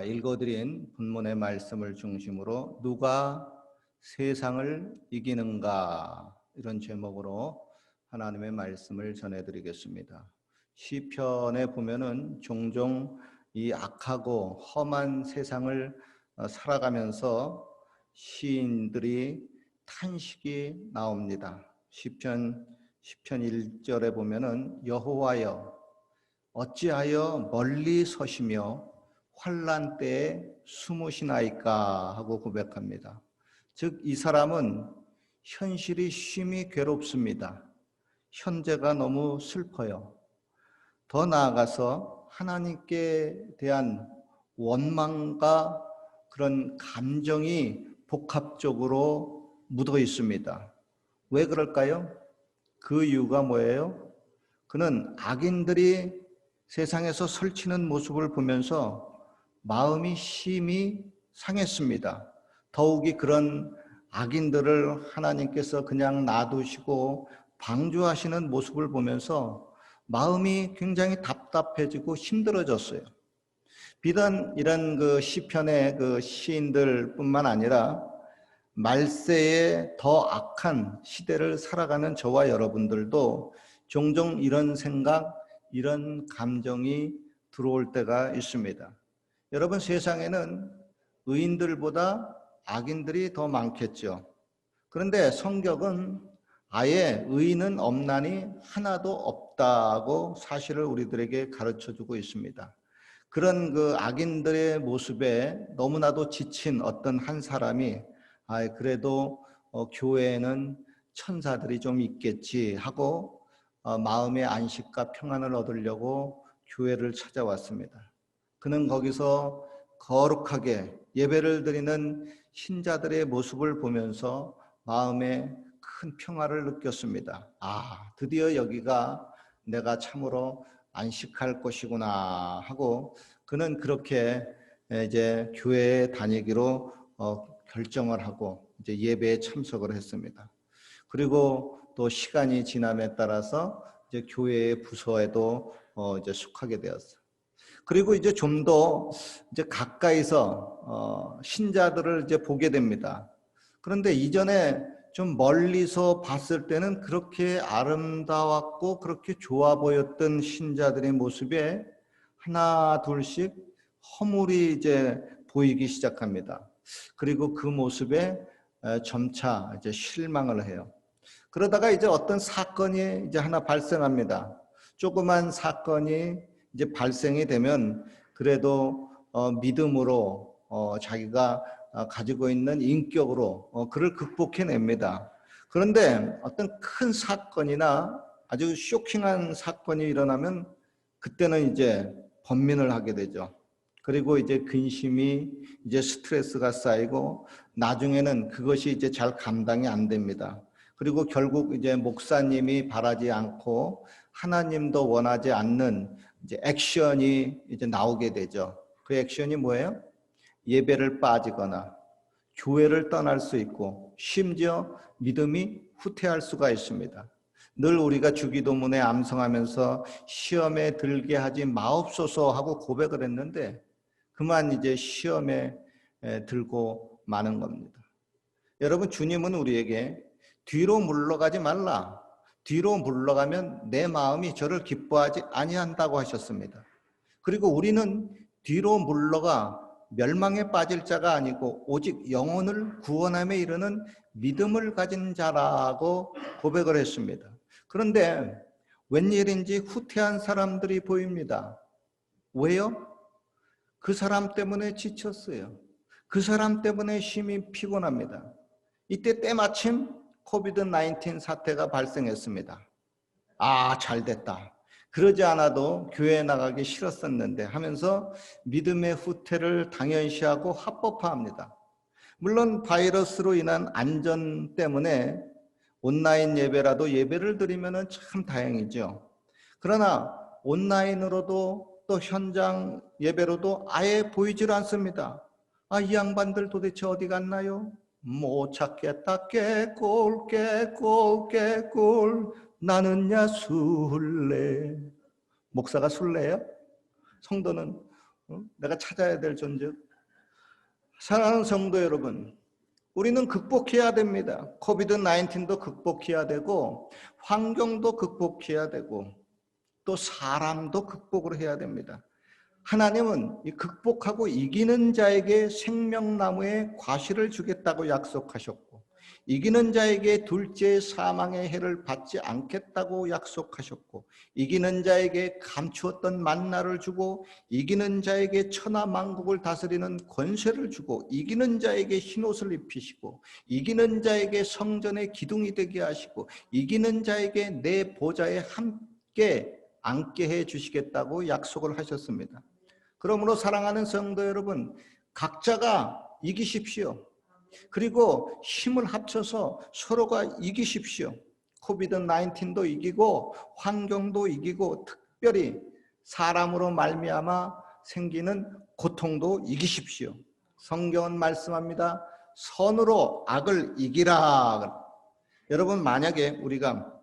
읽어드린 본문의 말씀을 중심으로 누가 세상을 이기는가, 이런 제목으로 하나님의 말씀을 전해드리겠습니다. 시편에 보면은 종종 이 악하고 험한 세상을 살아가면서 시인들이 탄식이 나옵니다. 시편 1절에 보면은 여호와여 어찌하여 멀리 서시며 환난 때에 숨으시나이까 하고 고백합니다. 즉 이 사람은 현실이 심히 괴롭습니다. 현재가 너무 슬퍼요. 더 나아가서 하나님께 대한 원망과 그런 감정이 복합적으로 묻어 있습니다. 왜 그럴까요? 그 이유가 뭐예요? 그는 악인들이 세상에서 설치는 모습을 보면서 마음이 심히 상했습니다. 더욱이 그런 악인들을 하나님께서 그냥 놔두시고 방주하시는 모습을 보면서 마음이 굉장히 답답해지고 힘들어졌어요. 비단 이런 시편의 시인들뿐만 아니라 말세에 더 악한 시대를 살아가는 저와 여러분들도 종종 이런 생각, 이런 감정이 들어올 때가 있습니다. 여러분, 세상에는 의인들보다 악인들이 더 많겠죠. 그런데 성경은 아예 의인은 없나니 하나도 없다고 사실을 우리들에게 가르쳐주고 있습니다. 그런 악인들의 모습에 너무나도 지친 어떤 한 사람이 그래도 교회에는 천사들이 좀 있겠지 하고 마음의 안식과 평안을 얻으려고 교회를 찾아왔습니다. 그는 거기서 거룩하게 예배를 드리는 신자들의 모습을 보면서 마음에 큰 평화를 느꼈습니다. 드디어 여기가 내가 참으로 안식할 곳이구나 하고 그는 그렇게 이제 교회에 다니기로 결정을 하고 이제 예배에 참석을 했습니다. 그리고 또 시간이 지남에 따라서 이제 교회의 부서에도 이제 속하게 되었어요. 그리고 이제 좀 더 이제 가까이서 신자들을 이제 보게 됩니다. 그런데 이전에 좀 멀리서 봤을 때는 그렇게 아름다웠고 그렇게 좋아 보였던 신자들의 모습에 하나 둘씩 허물이 이제 보이기 시작합니다. 그리고 그 모습에 점차 이제 실망을 해요. 그러다가 이제 어떤 사건이 이제 하나 발생합니다. 조그만 사건이 이제 발생이 되면 그래도 믿음으로 자기가 가지고 있는 인격으로 그를 극복해냅니다. 그런데 어떤 큰 사건이나 아주 쇼킹한 사건이 일어나면 그때는 이제 번민을 하게 되죠. 그리고 이제 근심이 이제 스트레스가 쌓이고 나중에는 그것이 이제 잘 감당이 안 됩니다. 그리고 결국 이제 목사님이 바라지 않고 하나님도 원하지 않는 이제 액션이 이제 나오게 되죠. 그 액션이 뭐예요? 예배를 빠지거나 교회를 떠날 수 있고 심지어 믿음이 후퇴할 수가 있습니다. 늘 우리가 주기도문에 암송하면서 시험에 들게 하지 마옵소서 하고 고백을 했는데 그만 이제 시험에 들고 마는 겁니다. 여러분, 주님은 우리에게 뒤로 물러가지 말라. 뒤로 물러가면 내 마음이 저를 기뻐하지 아니한다고 하셨습니다. 그리고 우리는 뒤로 물러가 멸망에 빠질 자가 아니고 오직 영혼을 구원함에 이르는 믿음을 가진 자라고 고백을 했습니다. 그런데 웬일인지 후퇴한 사람들이 보입니다. 왜요? 그 사람 때문에 지쳤어요. 그 사람 때문에 심히 피곤합니다. 이때 때마침 코비드-19 사태가 발생했습니다. 잘 됐다. 그러지 않아도 교회에 나가기 싫었었는데 하면서 믿음의 후퇴를 당연시하고 합법화합니다. 물론 바이러스로 인한 안전 때문에 온라인 예배라도 예배를 드리면 참 다행이죠. 그러나 온라인으로도 또 현장 예배로도 아예 보이질 않습니다. 이 양반들 도대체 어디 갔나요? 못 찾겠다. 깨골 나는야 술래. 목사가 술래예요? 성도는 내가 찾아야 될 존재. 사랑하는 성도 여러분, 우리는 극복해야 됩니다. 코비드 19도 극복해야 되고 환경도 극복해야 되고 또 사람도 극복을 해야 됩니다. 하나님은 이 극복하고 이기는 자에게 생명나무의 과실을 주겠다고 약속하셨고 이기는 자에게 둘째 사망의 해를 받지 않겠다고 약속하셨고 이기는 자에게 감추었던 만나를 주고 이기는 자에게 천하 만국을 다스리는 권세를 주고 이기는 자에게 흰옷을 입히시고 이기는 자에게 성전의 기둥이 되게 하시고 이기는 자에게 내 보좌에 함께 앉게 해 주시겠다고 약속을 하셨습니다. 그러므로 사랑하는 성도 여러분, 각자가 이기십시오. 그리고 힘을 합쳐서 서로가 이기십시오. 코비드 19도 이기고 환경도 이기고 특별히 사람으로 말미암아 생기는 고통도 이기십시오. 성경은 말씀합니다. 선으로 악을 이기라. 여러분, 만약에 우리가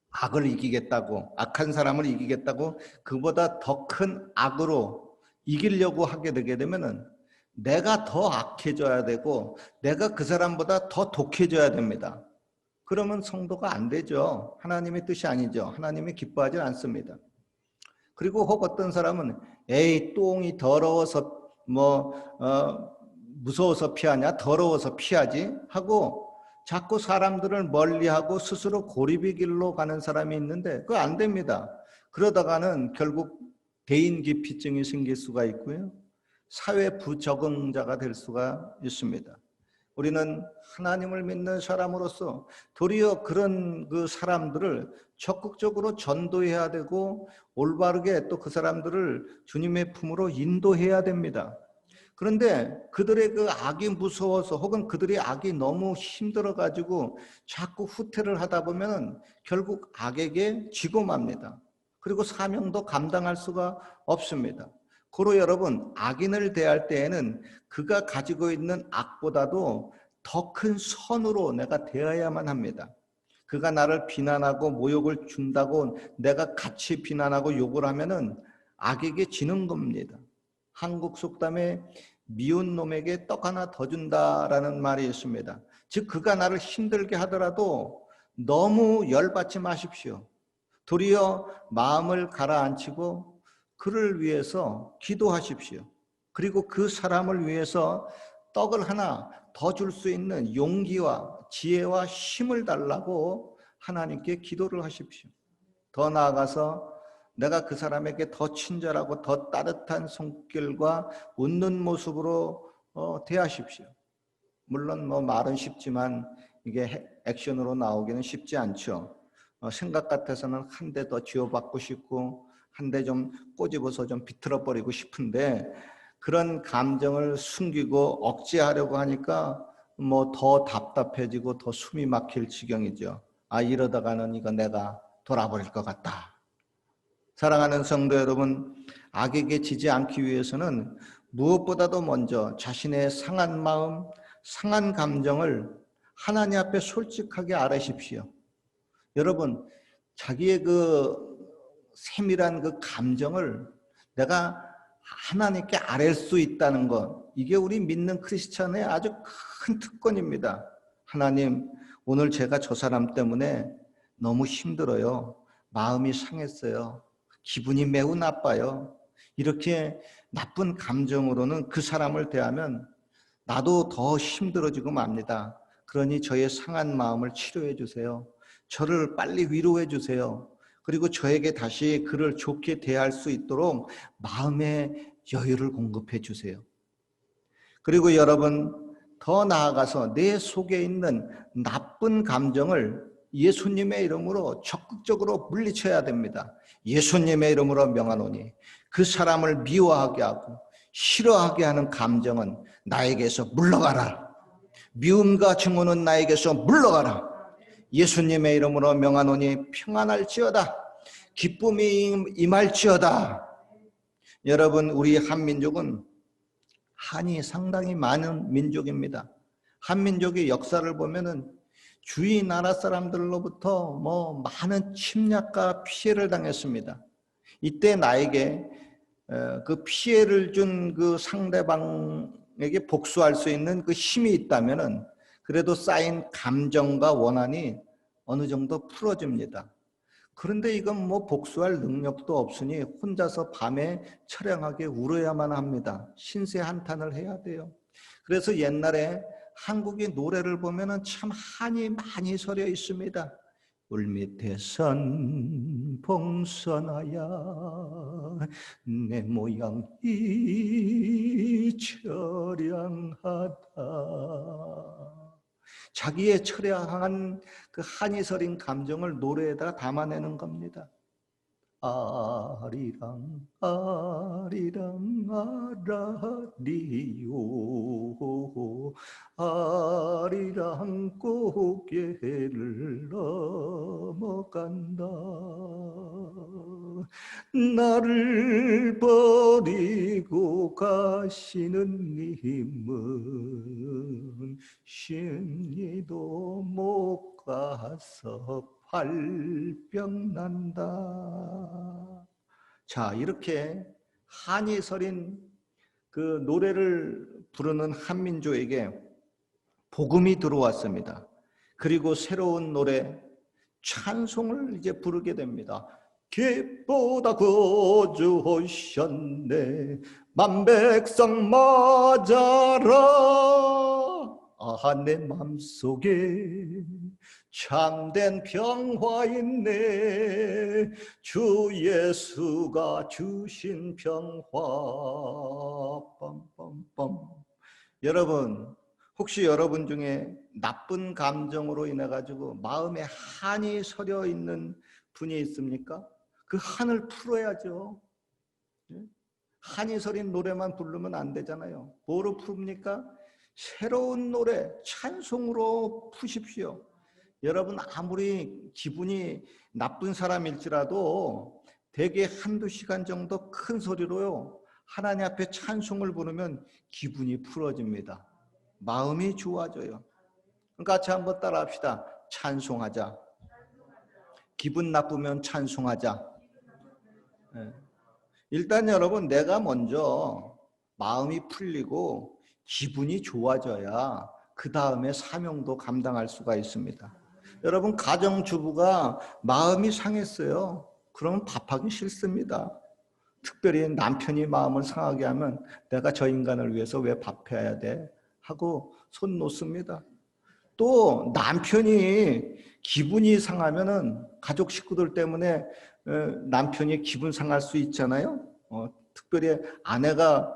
악을 이기겠다고, 악한 사람을 이기겠다고 그보다 더 큰 악으로 이기려고 하게 되게 되면은 내가 더 악해져야 되고 내가 그 사람보다 더 독해져야 됩니다. 그러면 성도가 안 되죠. 하나님의 뜻이 아니죠. 하나님이 기뻐하지 않습니다. 그리고 혹 어떤 사람은 에이 똥이 더러워서 무서워서 피하냐, 더러워서 피하지 하고 자꾸 사람들을 멀리하고 스스로 고립의 길로 가는 사람이 있는데 그거 안 됩니다. 그러다가는 결국 대인 기피증이 생길 수가 있고요. 사회 부적응자가 될 수가 있습니다. 우리는 하나님을 믿는 사람으로서 도리어 그런 그 사람들을 적극적으로 전도해야 되고 올바르게 또 그 사람들을 주님의 품으로 인도해야 됩니다. 그런데 그들의 그 악이 무서워서 혹은 그들의 악이 너무 힘들어 가지고 자꾸 후퇴를 하다 보면 결국 악에게 지고 맙니다. 그리고 사명도 감당할 수가 없습니다. 고로 여러분, 악인을 대할 때에는 그가 가지고 있는 악보다도 더 큰 선으로 내가 대해야만 합니다. 그가 나를 비난하고 모욕을 준다고 내가 같이 비난하고 욕을 하면은 악에게 지는 겁니다. 한국 속담에 미운 놈에게 떡 하나 더 준다라는 말이 있습니다. 즉 그가 나를 힘들게 하더라도 너무 열받지 마십시오. 도리어 마음을 가라앉히고 그를 위해서 기도하십시오. 그리고 그 사람을 위해서 떡을 하나 더 줄 수 있는 용기와 지혜와 힘을 달라고 하나님께 기도를 하십시오. 더 나아가서 내가 그 사람에게 더 친절하고 더 따뜻한 손길과 웃는 모습으로 대하십시오. 물론 말은 쉽지만 이게 액션으로 나오기는 쉽지 않죠. 생각 같아서는 한 대 더 쥐어받고 싶고 한 대 좀 꼬집어서 좀 비틀어 버리고 싶은데 그런 감정을 숨기고 억제하려고 하니까 더 답답해지고 더 숨이 막힐 지경이죠. 이러다가는 이거 내가 돌아버릴 것 같다. 사랑하는 성도 여러분, 악에게 지지 않기 위해서는 무엇보다도 먼저 자신의 상한 마음, 상한 감정을 하나님 앞에 솔직하게 아뢰십시오. 여러분, 자기의 그 세밀한 그 감정을 내가 하나님께 아뢰 수 있다는 것, 이게 우리 믿는 크리스찬의 아주 큰 특권입니다. 하나님, 오늘 제가 저 사람 때문에 너무 힘들어요. 마음이 상했어요. 기분이 매우 나빠요. 이렇게 나쁜 감정으로는 그 사람을 대하면 나도 더 힘들어지고 맙니다. 그러니 저의 상한 마음을 치료해 주세요. 저를 빨리 위로해 주세요. 그리고 저에게 다시 그를 좋게 대할 수 있도록 마음의 여유를 공급해 주세요. 그리고 여러분, 더 나아가서 내 속에 있는 나쁜 감정을 예수님의 이름으로 적극적으로 물리쳐야 됩니다. 예수님의 이름으로 명하노니 그 사람을 미워하게 하고 싫어하게 하는 감정은 나에게서 물러가라. 미움과 증오는 나에게서 물러가라. 예수님의 이름으로 명하노니 평안할지어다. 기쁨이 임할지어다. 여러분, 우리 한민족은 한이 상당히 많은 민족입니다. 한민족의 역사를 보면은 주위 나라 사람들로부터 많은 침략과 피해를 당했습니다. 이때 나에게 그 피해를 준 그 상대방에게 복수할 수 있는 그 힘이 있다면은 그래도 쌓인 감정과 원한이 어느 정도 풀어집니다. 그런데 이건 뭐 복수할 능력도 없으니 혼자서 밤에 처량하게 울어야만 합니다. 신세 한탄을 해야 돼요. 그래서 옛날에 한국의 노래를 보면은 참 한이 많이 서려 있습니다. 물밑에선 봉선하야 내 모양이 처량하다. 자기의 처량한 그 한이 서린 감정을 노래에다 담아내는 겁니다. 아리랑 아리랑 아라리요 아리랑 고개를 넘어간다. 나를 버리고 가시는 님은 심리도 못 가서 발병 난다. 자, 이렇게 한이 서린 그 노래를 부르는 한민족에게 복음이 들어왔습니다. 그리고 새로운 노래, 찬송을 이제 부르게 됩니다. 깃보다 거주하셨네 만백성 맞아라. 아, 내 맘속에 참된 평화 있네. 주 예수가 주신 평화. 빰빰빰. 여러분, 혹시 여러분 중에 나쁜 감정으로 인해 가지고 마음에 한이 서려 있는 분이 있습니까? 그 한을 풀어야죠. 한이 서린 노래만 부르면 안 되잖아요. 뭐로 풉니까? 새로운 노래, 찬송으로 푸십시오. 여러분 아무리 기분이 나쁜 사람일지라도 대개 한두 시간 정도 큰 소리로요 하나님 앞에 찬송을 부르면 기분이 풀어집니다. 마음이 좋아져요. 같이 한번 따라 합시다. 찬송하자. 기분 나쁘면 찬송하자. 일단 여러분 내가 먼저 마음이 풀리고 기분이 좋아져야 그 다음에 사명도 감당할 수가 있습니다. 여러분 가정주부가 마음이 상했어요. 그러면 밥하기 싫습니다. 특별히 남편이 마음을 상하게 하면 내가 저 인간을 위해서 왜 밥해야 돼? 하고 손 놓습니다. 또 남편이 기분이 상하면은 가족 식구들 때문에 남편이 기분 상할 수 있잖아요. 특별히 아내가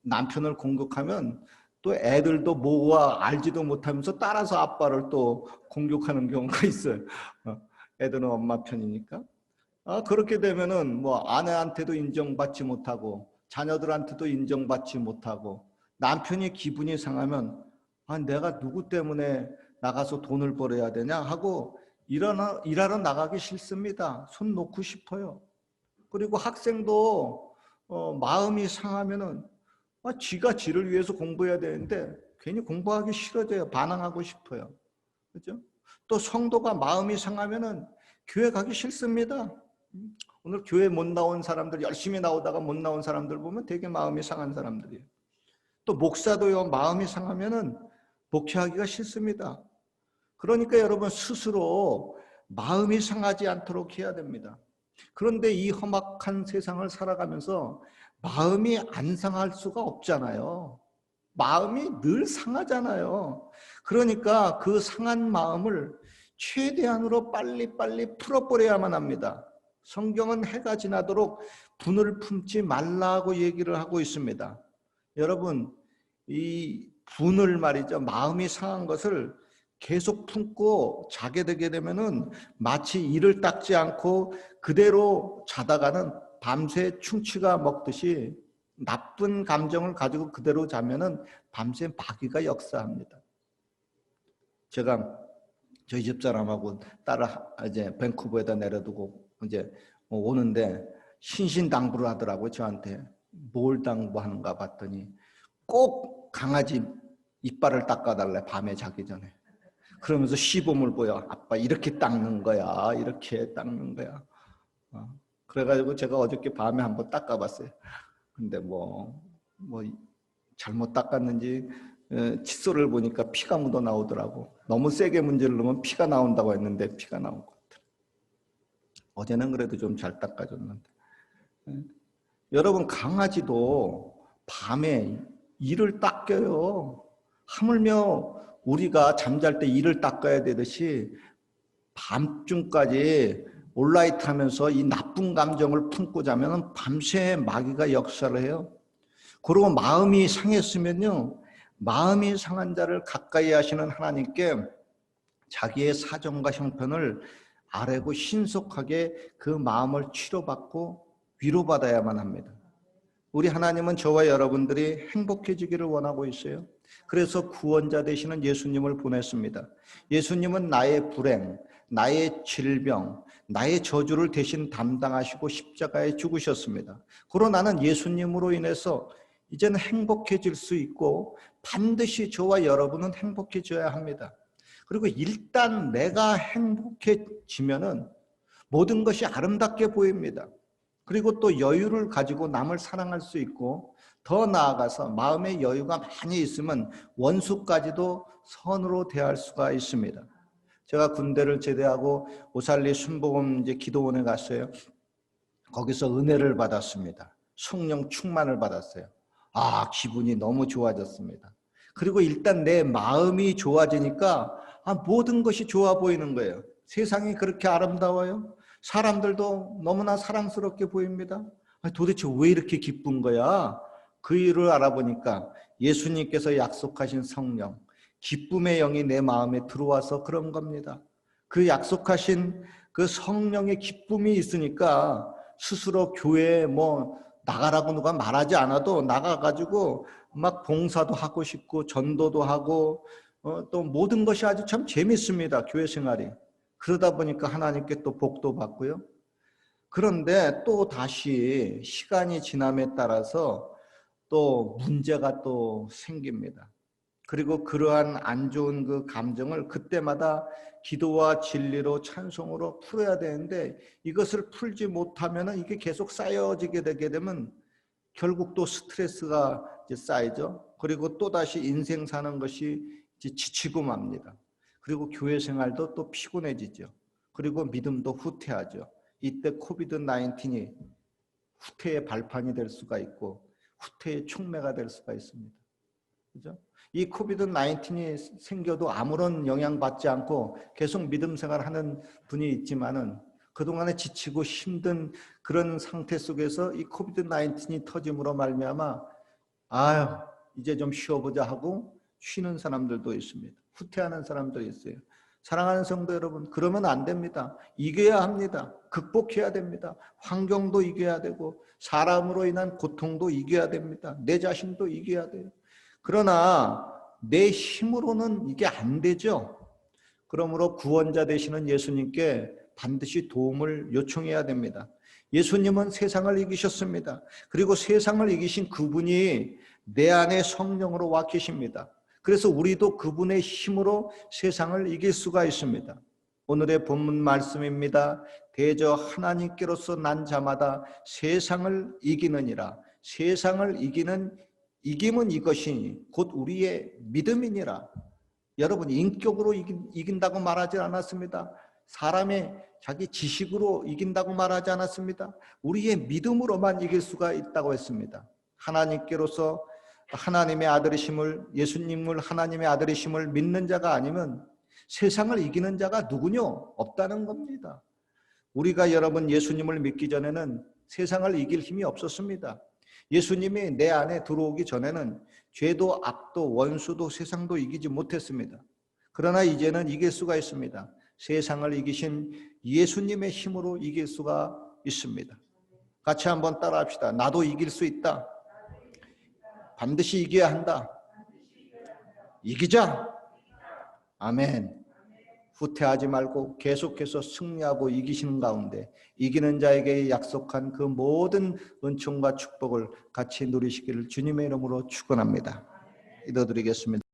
남편을 공격하면 또 애들도 뭐가 알지도 못하면서 따라서 아빠를 또 공격하는 경우가 있어요. 애들은 엄마 편이니까. 그렇게 되면은 뭐 아내한테도 인정받지 못하고 자녀들한테도 인정받지 못하고 남편이 기분이 상하면 내가 누구 때문에 나가서 돈을 벌어야 되냐 하고 일하러 나가기 싫습니다. 손 놓고 싶어요. 그리고 학생도 마음이 상하면은 지가 지를 위해서 공부해야 되는데 괜히 공부하기 싫어져요. 반항하고 싶어요. 그렇죠? 또 성도가 마음이 상하면은 교회 가기 싫습니다. 오늘 교회 못 나온 사람들, 열심히 나오다가 못 나온 사람들 보면 되게 마음이 상한 사람들이에요. 또 목사도요, 마음이 상하면은 목회하기가 싫습니다. 그러니까 여러분 스스로 마음이 상하지 않도록 해야 됩니다. 그런데 이 험악한 세상을 살아가면서 마음이 안 상할 수가 없잖아요. 마음이 늘 상하잖아요. 그러니까 그 상한 마음을 최대한으로 빨리빨리 풀어버려야만 합니다. 성경은 해가 지나도록 분을 품지 말라고 얘기를 하고 있습니다. 여러분, 이 분을 말이죠. 마음이 상한 것을 계속 품고 자게 되게 되면은 마치 이를 닦지 않고 그대로 자다가는 밤새 충치가 먹듯이 나쁜 감정을 가지고 그대로 자면은 밤새 마귀가 역사합니다. 제가 저희 집사람하고 딸을 이제 밴쿠버에다 내려두고 이제 오는데 신신당부를 하더라고요. 저한테 뭘 당부하는가 봤더니 꼭 강아지 이빨을 닦아달래. 밤에 자기 전에. 그러면서 시범을 보여. 아빠 이렇게 닦는 거야. 이렇게 닦는 거야. 그래가지고 제가 어저께 밤에 한번 닦아봤어요. 근데 뭐 잘못 닦았는지 칫솔을 보니까 피가 묻어 나오더라고. 너무 세게 문지를 넣으면 피가 나온다고 했는데 피가 나온 것 같아요. 어제는 그래도 좀 잘 닦아줬는데. 여러분, 강아지도 밤에 이를 닦여요. 하물며 우리가 잠잘 때 이를 닦아야 되듯이 밤중까지 온라이트 하면서 이 나쁜 감정을 품고 자면 밤새 마귀가 역사를 해요. 그리고 마음이 상했으면요, 마음이 상한 자를 가까이 하시는 하나님께 자기의 사정과 형편을 아뢰고 신속하게 그 마음을 치료받고 위로받아야만 합니다. 우리 하나님은 저와 여러분들이 행복해지기를 원하고 있어요. 그래서 구원자 되시는 예수님을 보냈습니다. 예수님은 나의 불행, 나의 질병, 나의 저주를 대신 담당하시고 십자가에 죽으셨습니다. 그러나 나는 예수님으로 인해서 이제는 행복해질 수 있고 반드시 저와 여러분은 행복해져야 합니다. 그리고 일단 내가 행복해지면은 모든 것이 아름답게 보입니다. 그리고 또 여유를 가지고 남을 사랑할 수 있고 더 나아가서 마음의 여유가 많이 있으면 원수까지도 선으로 대할 수가 있습니다. 제가 군대를 제대하고 오살리 순복음 기도원에 갔어요. 거기서 은혜를 받았습니다. 성령 충만을 받았어요. 기분이 너무 좋아졌습니다. 그리고 일단 내 마음이 좋아지니까 모든 것이 좋아 보이는 거예요. 세상이 그렇게 아름다워요. 사람들도 너무나 사랑스럽게 보입니다. 도대체 왜 이렇게 기쁜 거야? 그 이유를 알아보니까 예수님께서 약속하신 성령, 기쁨의 영이 내 마음에 들어와서 그런 겁니다. 그 약속하신 그 성령의 기쁨이 있으니까 스스로 교회에 나가라고 누가 말하지 않아도 나가가지고 막 봉사도 하고 싶고 전도도 하고 또 모든 것이 아주 참 재밌습니다. 교회 생활이. 그러다 보니까 하나님께 또 복도 받고요. 그런데 또 다시 시간이 지남에 따라서 또 문제가 또 생깁니다. 그리고 그러한 안 좋은 그 감정을 그때마다 기도와 진리로 찬송으로 풀어야 되는데 이것을 풀지 못하면 이게 계속 쌓여지게 되게 되면 결국 또 스트레스가 쌓이죠. 그리고 또다시 인생 사는 것이 지치고 맙니다. 그리고 교회 생활도 또 피곤해지죠. 그리고 믿음도 후퇴하죠. 이때 코비드-19이 후퇴의 발판이 될 수가 있고 후퇴의 촉매가 될 수가 있습니다. 그죠? 이 코비드-19이 생겨도 아무런 영향받지 않고 계속 믿음 생활하는 분이 있지만은 그동안에 지치고 힘든 그런 상태 속에서 이 코비드-19이 터짐으로 말미암아 이제 좀 쉬어보자 하고 쉬는 사람들도 있습니다. 후퇴하는 사람들이 있어요. 사랑하는 성도 여러분, 그러면 안 됩니다. 이겨야 합니다. 극복해야 됩니다. 환경도 이겨야 되고 사람으로 인한 고통도 이겨야 됩니다. 내 자신도 이겨야 돼요. 그러나 내 힘으로는 이게 안 되죠. 그러므로 구원자 되시는 예수님께 반드시 도움을 요청해야 됩니다. 예수님은 세상을 이기셨습니다. 그리고 세상을 이기신 그분이 내 안에 성령으로 와 계십니다. 그래서 우리도 그분의 힘으로 세상을 이길 수가 있습니다. 오늘의 본문 말씀입니다. 대저 하나님께로서 난 자마다 세상을 이기느니라. 세상을 이김은 이것이니 곧 우리의 믿음이니라. 여러분, 인격으로 이긴다고 말하지 않았습니다. 사람의 자기 지식으로 이긴다고 말하지 않았습니다. 우리의 믿음으로만 이길 수가 있다고 했습니다. 하나님께로서 하나님의 아들이심을, 예수님을 하나님의 아들이심을 믿는 자가 아니면 세상을 이기는 자가 누구뇨? 없다는 겁니다. 우리가 여러분 예수님을 믿기 전에는 세상을 이길 힘이 없었습니다. 예수님이 내 안에 들어오기 전에는 죄도 악도 원수도 세상도 이기지 못했습니다. 그러나 이제는 이길 수가 있습니다. 세상을 이기신 예수님의 힘으로 이길 수가 있습니다. 같이 한번 따라합시다. 나도 이길 수 있다. 반드시 이겨야 한다. 이기자. 아멘. 후퇴하지 말고 계속해서 승리하고 이기시는 가운데 이기는 자에게 약속한 그 모든 은총과 축복을 같이 누리시기를 주님의 이름으로 축원합니다. 기도드리겠습니다.